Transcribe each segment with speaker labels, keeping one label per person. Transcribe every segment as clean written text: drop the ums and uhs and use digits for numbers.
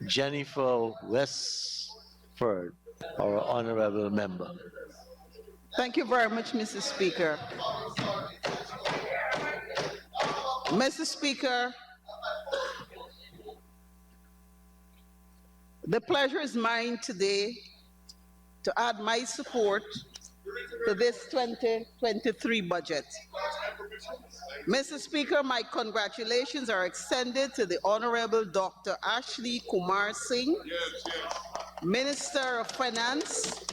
Speaker 1: Jennifer Westford, our honorable member.
Speaker 2: Thank you very much, Mr. Speaker. Mr. Speaker, the pleasure is mine today to add my support to this 2023 budget. Mr. Speaker, my congratulations are extended to the Honorable Dr. Ashley Kumar Singh, Minister of Finance,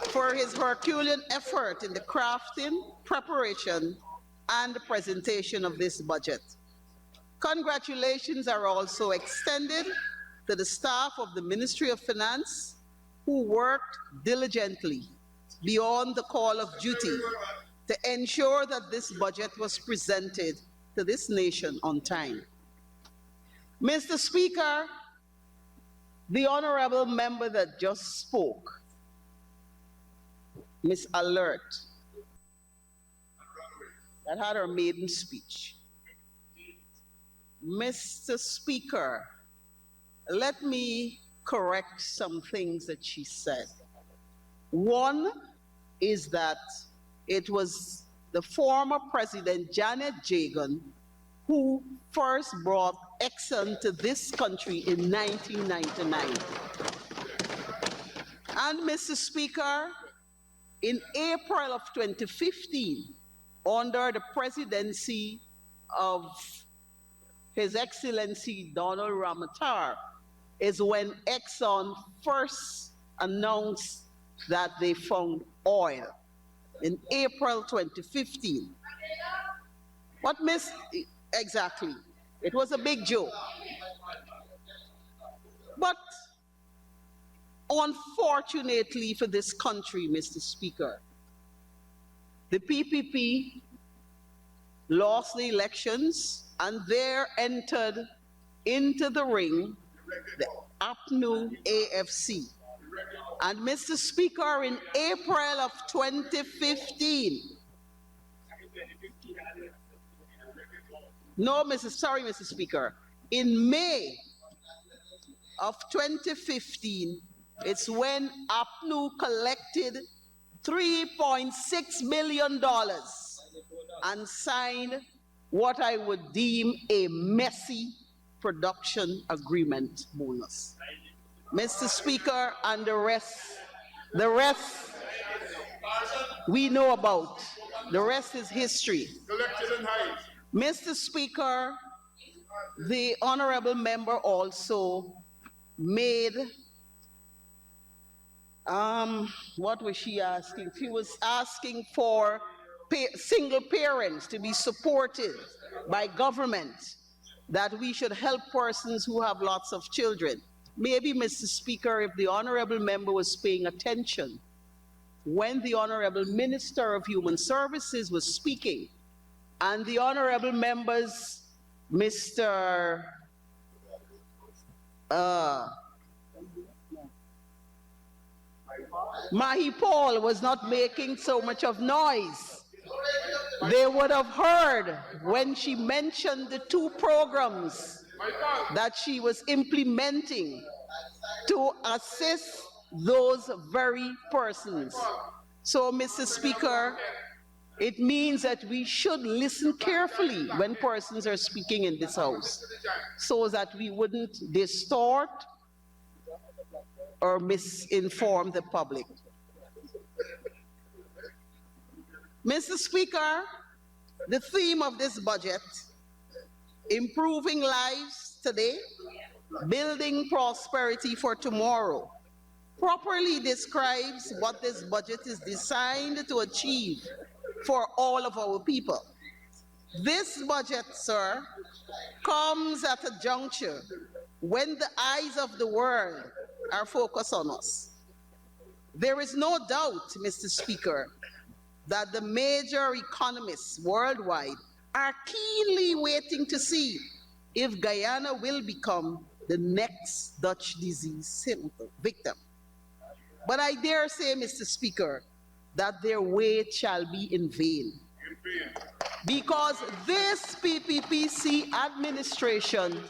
Speaker 2: for his Herculean effort in the crafting, preparation, and the presentation of this budget. Congratulations are also extended to the staff of the Ministry of Finance who worked diligently beyond the call of duty to ensure that this budget was presented to this nation on time. Mr. Speaker, the honorable member that just spoke, Ms. Alert, that had her maiden speech. Mr. Speaker, let me correct some things that she said. One is that it was the former President Janet Jagan who first brought Exxon to this country in 1999. And Mr. Speaker, in April of 2015, under the presidency of His Excellency Donald Ramotar, is when Exxon first announced that they found oil in April 2015. What miss exactly? It was a big joke. But unfortunately for this country, Mr. Speaker, the PPP lost the elections and there entered into the ring the APNU AFC. And Mr. Speaker, in April of 2015, no, Mr. Speaker, in May of 2015, it's when APNU collected $3.6 million and signed what I would deem a messy production agreement bonus. Mr. Speaker, and the rest we know about. The rest is history. Mr. Speaker, the honorable member also made, what was she asking? She was asking for single parents to be supported by government, that we should help persons who have lots of children. Maybe, Mr. Speaker, if the honorable member was paying attention, when the Honorable Minister of Human Services was speaking, and the honorable members, Mr. Mahi Paul was not making so much of noise, they would have heard when she mentioned the two programs that she was implementing to assist those very persons. So, Mr. Speaker, it means that we should listen carefully when persons are speaking in this House, so that we wouldn't distort or misinform the public. Mr. Speaker, the theme of this budget, improving lives today, building prosperity for tomorrow, properly describes what this budget is designed to achieve for all of our people. This budget, sir, comes at a juncture when the eyes of the world are focused on us. There is no doubt, Mr. Speaker, that the major economists worldwide are keenly waiting to see if Guyana will become the next Dutch disease victim. But I dare say, Mr. Speaker, that their wait shall be in vain. Because this PPPC administration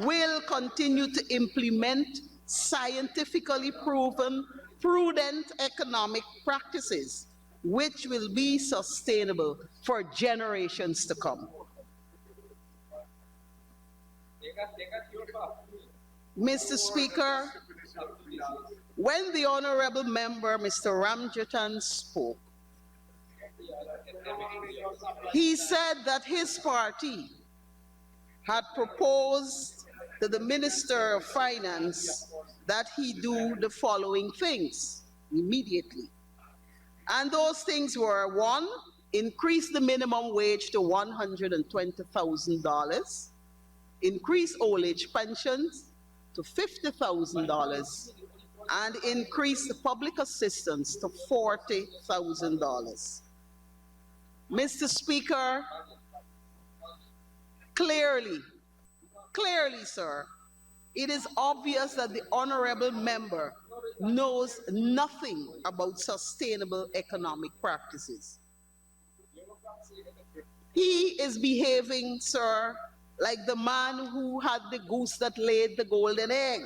Speaker 2: will continue to implement scientifically proven, prudent economic practices which will be sustainable for generations to come. Mr. Speaker, when the Honorable Member, Mr. Ramjatan, spoke, he said that his party had proposed to the Minister of Finance that he do the following things immediately. And those things were, one, increase the minimum wage to $120,000, increase old age pensions to $50,000, and increase the public assistance to $40,000. Mr. Speaker, clearly, sir, it is obvious that the honorable member knows nothing about sustainable economic practices. He is behaving, sir, like the man who had the goose that laid the golden egg.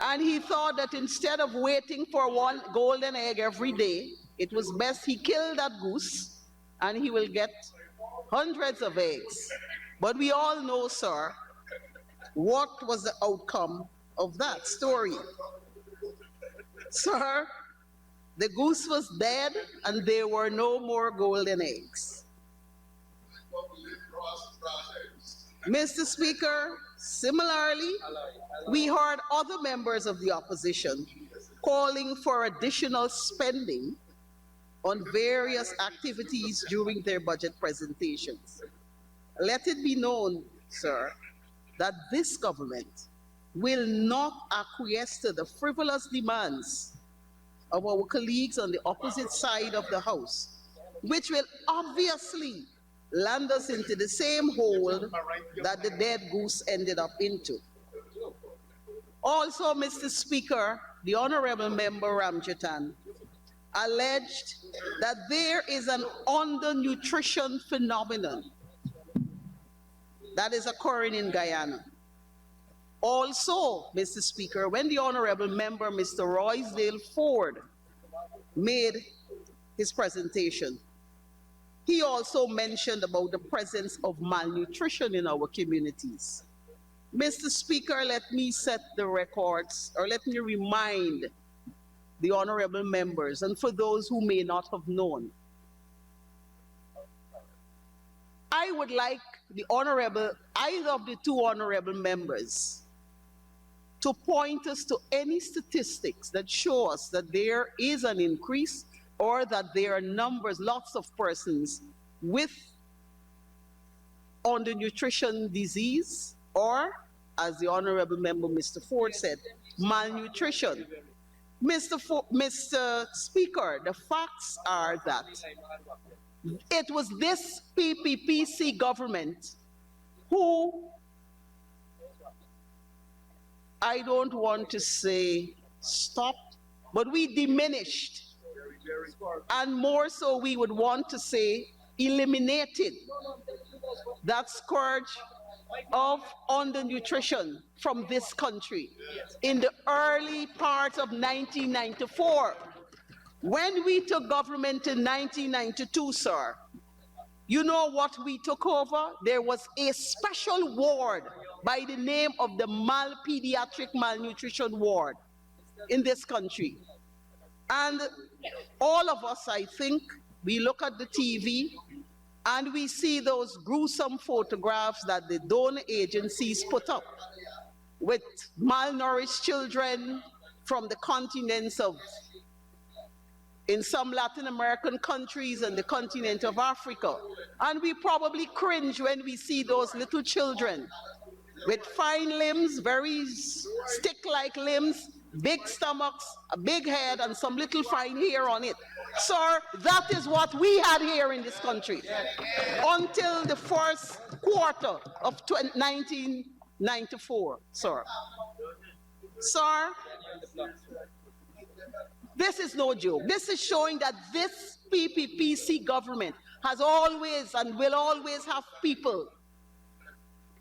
Speaker 2: And he thought that instead of waiting for one golden egg every day, it was best he killed that goose and he will get hundreds of eggs. But we all know, sir, what was the outcome of that story. Sir, the goose was dead and there were no more golden eggs. Mr. Speaker, similarly, we heard other members of the opposition calling for additional spending on various activities during their budget presentations. Let it be known, sir, that this government will not acquiesce to the frivolous demands of our colleagues on the opposite side of the House, which will obviously land us into the same hole that the dead goose ended up into. Also, Mr. Speaker, the Honorable Member Ramjatan alleged that there is an undernutrition phenomenon that is occurring in Guyana. Also, Mr. Speaker, when the Honorable Member, Mr. Roysdale Ford, made his presentation, he also mentioned about the presence of malnutrition in our communities. Mr. Speaker, let me set the records, or let me remind the honorable members, and for those who may not have known, I would like the honorable, either of the two honorable members, to point us to any statistics that show us that there is an increase or that there are numbers, lots of persons with undernutrition disease, or, as the honorable member Mr. Ford said, malnutrition. Mr. Speaker, the facts are that it was this PPPC government who, I don't want to say stopped, but we diminished, and more so we would want to say eliminated that scourge of undernutrition from this country in the early part of 1994. When we took government in 1992, sir, you know what we took over? There was a special ward by the name of the Pediatric Malnutrition Ward in this country. And all of us, I think, we look at the TV and we see those gruesome photographs that the donor agencies put up with malnourished children from the continents of, in some Latin American countries and the continent of Africa. And we probably cringe when we see those little children with fine limbs, very stick-like limbs, big stomachs, a big head, and some little fine hair on it. Sir, that is what we had here in this country until the first quarter of 1994, sir. Sir, This is no joke. This is showing that this PPPC government has always and will always have people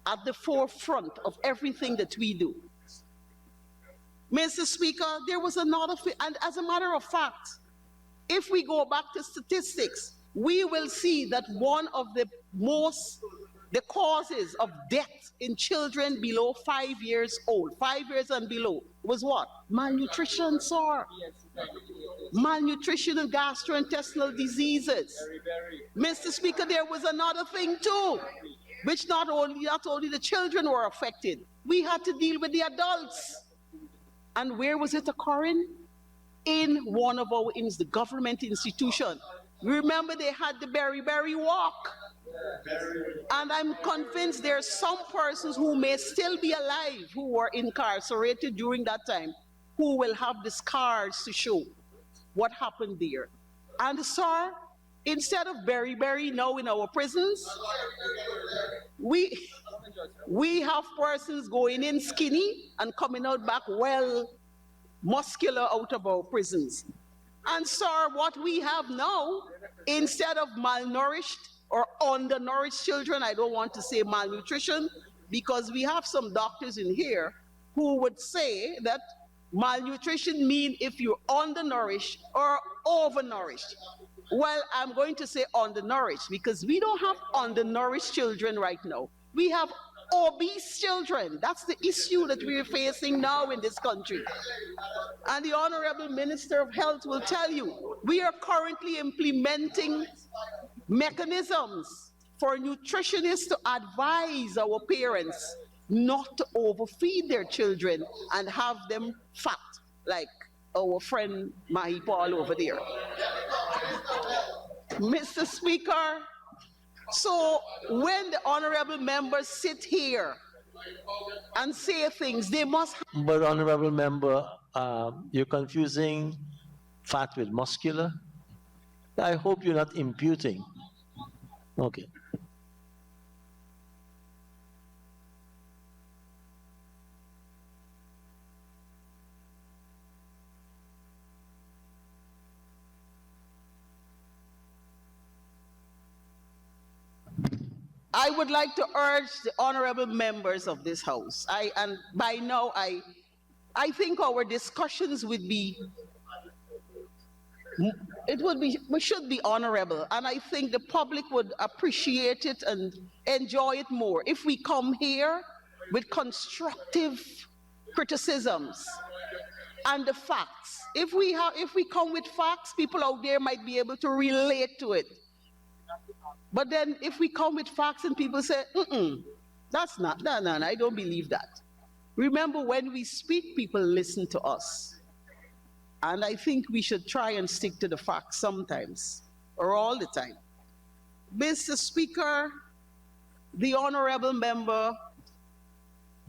Speaker 2: at the forefront of everything that we do. Mr. Speaker, there was another, and as a matter of fact, if we go back to statistics, we will see that one of the causes of death in children below 5 years old, 5 years and below, was what? Malnutrition, sir. Malnutrition and gastrointestinal diseases. Mr. Speaker, there was another thing too, which not only the children were affected. We had to deal with the adults. And where was it occurring? In one of our the government institution. Remember, they had the Berry Walk. And I'm convinced there are some persons who may still be alive who were incarcerated during that time who will have the scars to show what happened there. And sir, instead of Berry now in our prisons, we have persons going in skinny and coming out back well muscular out of our prisons. And sir, what we have now, instead of malnourished or undernourished children, I don't want to say malnutrition, because we have some doctors in here who would say that malnutrition means if you're undernourished or overnourished. Well, I'm going to say undernourished, because we don't have undernourished children right now. We have obese children. That's the issue that we're facing now in this country. And the Honorable Minister of Health will tell you, we are currently implementing mechanisms for nutritionists to advise our parents not to overfeed their children and have them fat, like our friend Mahi Paul over there. Mr. Speaker, so when the honorable members sit here and say things, they must...
Speaker 1: But honorable member, you're confusing fat with muscular. I hope you're not imputing. Okay.
Speaker 2: I would like to urge the honorable members of this House, and by now I think our discussions would be, we should be honorable, and I think the public would appreciate it and enjoy it more if we come here with constructive criticisms and the facts. If we come with facts, people out there might be able to relate to it. But then if we come with facts and people say, that's not, no, I don't believe that. Remember, when we speak, people listen to us. And I think we should try and stick to the facts sometimes, or all the time. Mr. Speaker, the honorable member,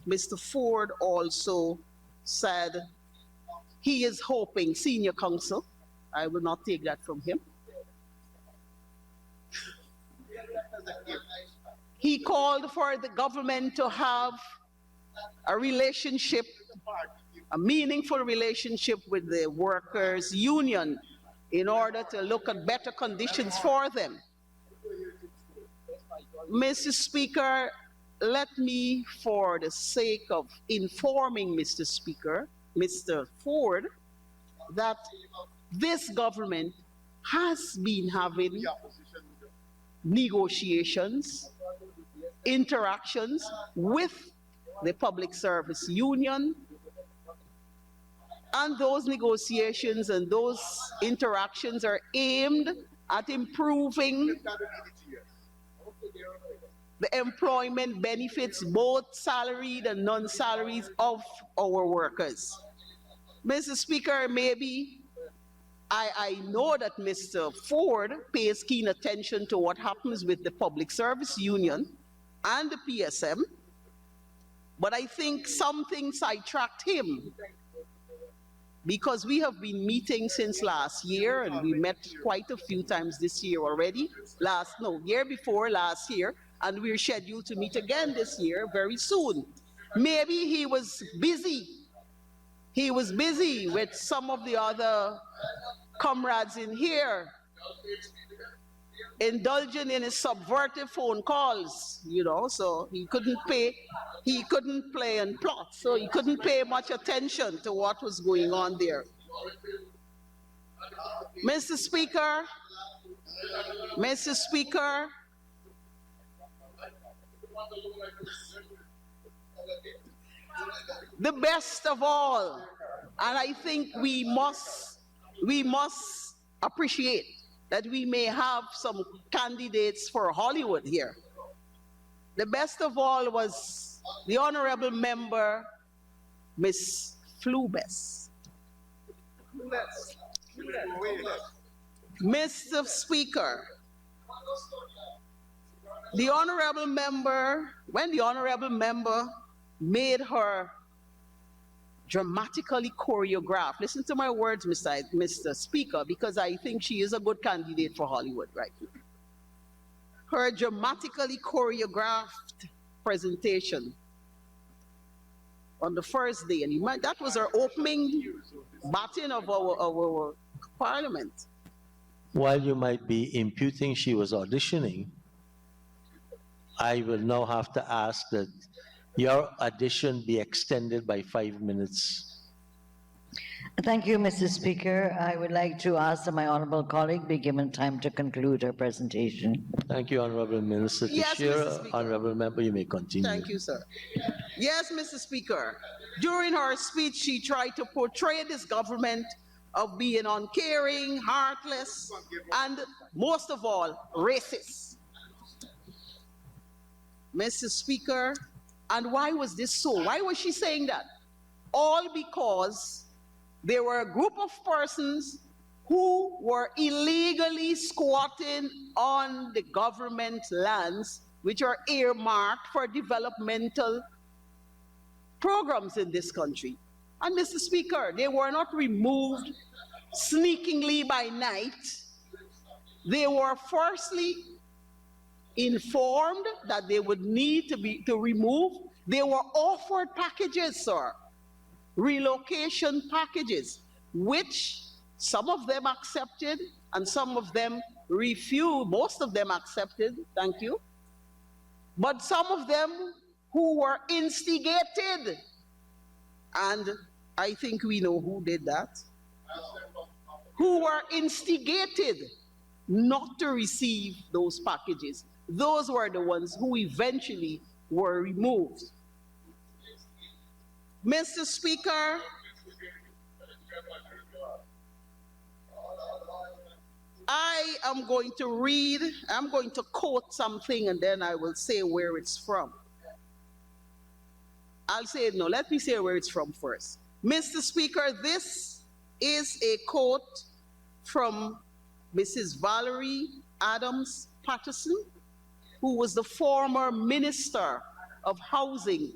Speaker 2: Mr. Ford, also said he is hoping, senior counsel, I will not take that from him. He called for the government to have a relationship, a meaningful relationship with the workers' union in order to look at better conditions for them. Mr. Speaker, let me, for the sake of informing Mr. Speaker, Mr. Ford, that this government has been having negotiations, interactions with the Public Service Union, and those negotiations and those interactions are aimed at improving the employment benefits, both salaried and non-salaried, of our workers. Mr. Speaker, maybe I know that Mr. Ford pays keen attention to what happens with the Public Service Union and the PSM, but I think something sidetracked him, because we have been meeting since last year, and we met quite a few times this year already, year before last year, and we're scheduled to meet again this year very soon. Maybe he was busy He was busy with some of the other comrades in here, indulging in his subversive phone calls, you know, so he couldn't play and plot, so he couldn't pay much attention to what was going on there. Mr. Speaker, the best of all, and I think we must appreciate that we may have some candidates for Hollywood here. The best of all was the honorable member, Miss Flubes. Mr. Speaker, the honorable member, when the honorable member made her dramatically choreographed, listen to my words, Mr. Speaker, because I think she is a good candidate for Hollywood right now. Her dramatically choreographed presentation on the first day, and that was her opening baton of our parliament.
Speaker 1: While you might be imputing she was auditioning, I will now have to ask that your audition be extended by 5 minutes.
Speaker 3: Thank you, Mr. Speaker. I would like to ask that my honourable colleague be given time to conclude her presentation.
Speaker 1: Thank you, Honourable Minister
Speaker 2: Yes,
Speaker 1: Teixeira.
Speaker 2: Mr. Speaker.
Speaker 1: Honourable Member, you may continue.
Speaker 2: Thank you, sir. Yes, Mr. Speaker. During her speech, she tried to portray this government of being uncaring, heartless, and most of all, racist. Mr. Speaker, and why was this so? Why was she saying that? All because there were a group of persons who were illegally squatting on the government lands, which are earmarked for developmental programs in this country. And Mr. Speaker, they were not removed sneakingly by night. They were firstly informed that they would need to remove. They were offered packages, sir, relocation packages, which some of them accepted and some of them refused. Most of them accepted, thank you. But some of them who were instigated, and I think we know who did that, who were instigated not to receive those packages. Those were the ones who eventually were removed. Mr. Speaker, I'm going to quote something and then I will say where it's from. Let me say where it's from first. Mr. Speaker, this is a quote from Mrs. Valerie Adams Patterson, who was the former Minister of Housing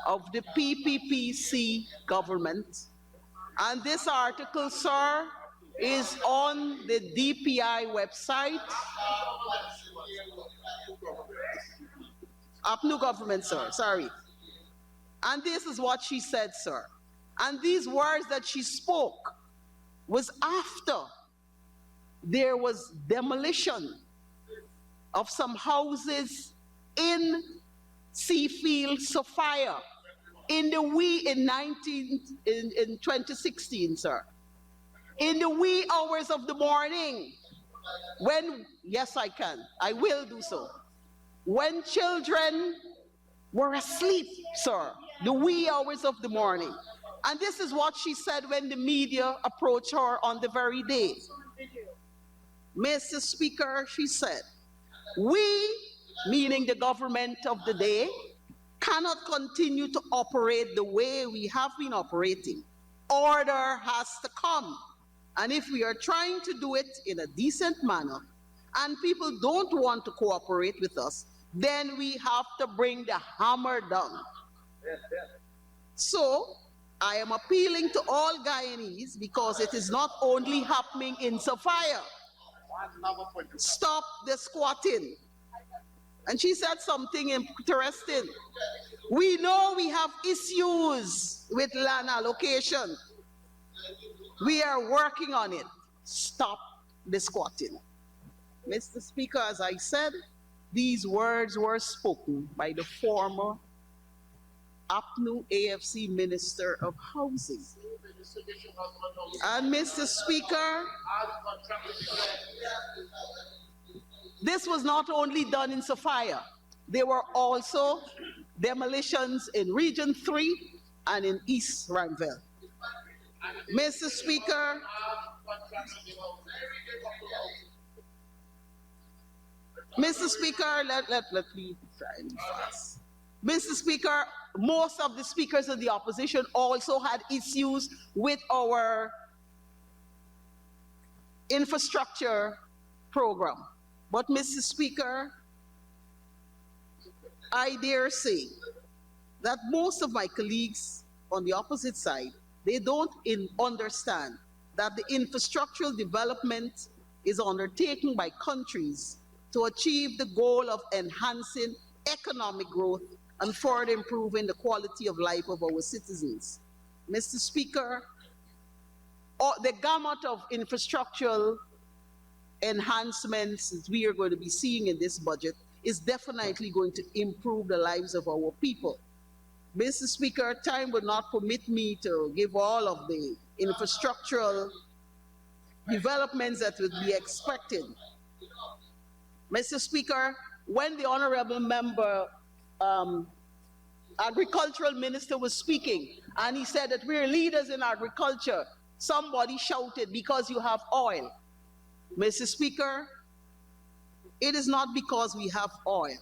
Speaker 2: of the PPPC government. And this article, sir, is on the DPI website. New government, sir, sorry. And this is what she said, sir. And these words that she spoke was after there was demolition of some houses in Seafield, Sophia, in 2016, sir. In the wee hours of the morning, when, yes I can, I will do so. When children were asleep, sir, the wee hours of the morning. And this is what she said when the media approached her on the very day. Mr. Speaker, she said, we, meaning the government of the day, cannot continue to operate the way we have been operating. Order has to come. And if we are trying to do it in a decent manner, and people don't want to cooperate with us, then we have to bring the hammer down. So, I am appealing to all Guyanese because it is not only happening in Sophia. Stop the squatting. And she said something interesting. We know we have issues with land allocation. We are working on it. Stop the squatting. Mr. Speaker, as I said, these words were spoken by the former APNU AFC Minister of Housing. And Mr. Speaker, this was not only done in Sophia, there were also demolitions in Region 3 and in East Ranville. Mr. Speaker, let me try and fast. Mr. Speaker, most of the speakers of the opposition also had issues with our infrastructure program. But Mr. Speaker, I dare say that most of my colleagues on the opposite side, they don't understand that the infrastructural development is undertaken by countries to achieve the goal of enhancing economic growth and further improving the quality of life of our citizens. Mr. Speaker, the gamut of infrastructural enhancements that we are going to be seeing in this budget is definitely going to improve the lives of our people. Mr. Speaker, time would not permit me to give all of the infrastructural developments that would be expected. Mr. Speaker, when the honorable member, agricultural minister was speaking, and he said that we're leaders in agriculture, somebody shouted, because you have oil. Mr. Speaker, it is not because we have oil.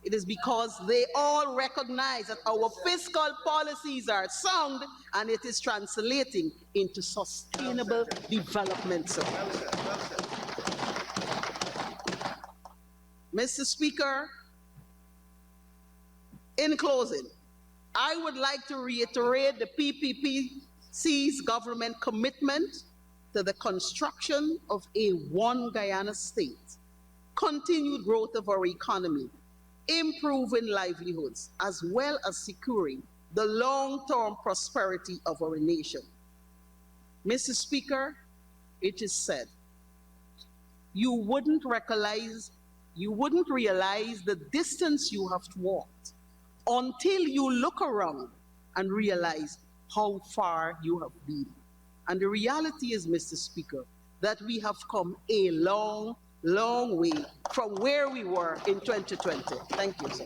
Speaker 2: It is because they all recognize that our fiscal policies are sound and it is translating into sustainable development. Mr. Speaker, in closing, I would like to reiterate the PPPC's government commitment to the construction of a one Guyana state, continued growth of our economy, improving livelihoods, as well as securing the long-term prosperity of our nation. Mr. Speaker, it is said, you wouldn't realize the distance you have walked until you look around and realize how far you have been. And the reality is, Mr. Speaker, that we have come a long, long way from where we were in 2020. Thank you, sir.